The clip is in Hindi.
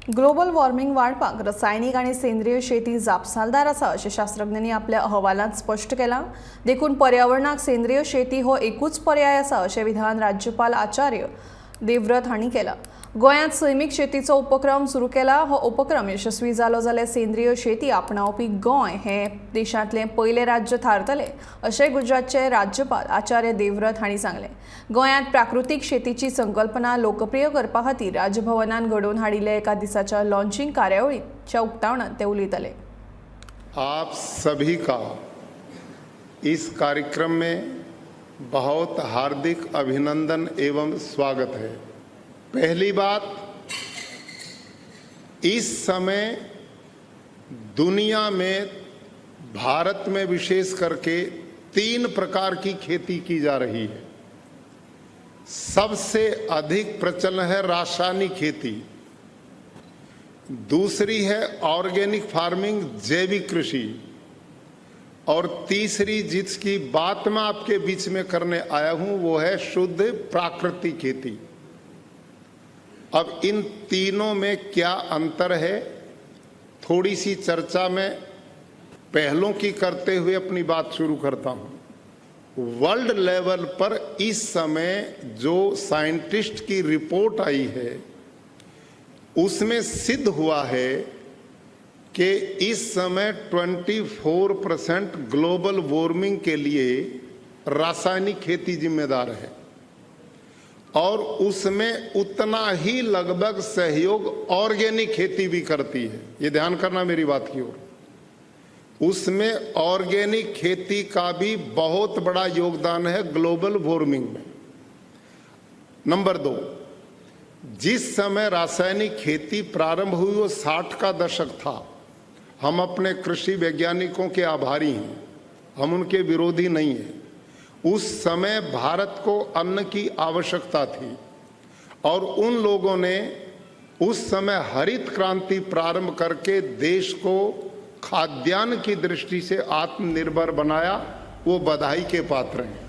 ग्लोबल वॉर्मिंग वाडपाक रासायनिक आणि सेंद्रिय शेती जापसालदार आसा अशें शास्त्रज्ञांनी आपल्या अहवालांत स्पश्ट केलां। देखून पर्यावरणाक सेंद्रिय शेती हो एकूच पर्याय आसा अशें विधान राज्यपाल आचार्य देवव्रत हांणी केलां। गोंयांत सैमीक शेतीचो उपक्रम सुरू केला। हो उपक्रम यशस्वी जालो जाल्यार सेंद्रिय शेती आपणावपी गोंय हें देशांतलें पयलें राज्य थारतलें अशें गुजरातचे राज्यपाल आचार्य देवव्रत हांणी सांगलें। गोंयांत प्राकृतीक शेतीची संकल्पना लोकप्रिय करपा खातीर राजभवनान घडोवन हाडिल्ल्या एका दिसाच्या लॉन्चिंग कार्यावळीच्या उक्तावणांत ते उलयताले। आप सभी का इस कार्यक्रम में बहुत हार्दिक अभिनंदन एवं स्वागत है। पहली बात, इस समय दुनिया में भारत में विशेष करके 3 प्रकार की खेती की जा रही है। सबसे अधिक प्रचलन है रासायनिक खेती, दूसरी है ऑर्गेनिक फार्मिंग जैविक कृषि, और तीसरी जिसकी बात मैं आपके बीच में करने आया हूं वो है शुद्ध प्राकृतिक खेती। अब इन तीनों में क्या अंतर है, थोड़ी सी चर्चा में पहलों की करते हुए अपनी बात शुरू करता हूं। वर्ल्ड लेवल पर इस समय जो साइंटिस्ट की रिपोर्ट आई है उसमें सिद्ध हुआ है कि इस समय 24% ग्लोबल वार्मिंग के लिए रासायनिक खेती जिम्मेदार है, और उसमें उतना ही लगभग सहयोग ऑर्गेनिक खेती भी करती है। ये ध्यान करना मेरी बात की ओर। उसमें ऑर्गेनिक खेती का भी बहुत बड़ा योगदान है ग्लोबल वार्मिंग में। नंबर 2, जिस समय रासायनिक खेती प्रारंभ हुई वो 60 का दशक था। हम अपने कृषि वैज्ञानिकों के आभारी हैं, हम उनके विरोधी नहीं हैं। उस समय भारत को अन्न की आवश्यकता थी और उन लोगों ने उस समय हरित क्रांति प्रारंभ करके देश को खाद्यान्न की दृष्टि से आत्मनिर्भर बनाया। वो बधाई के पात्र हैं।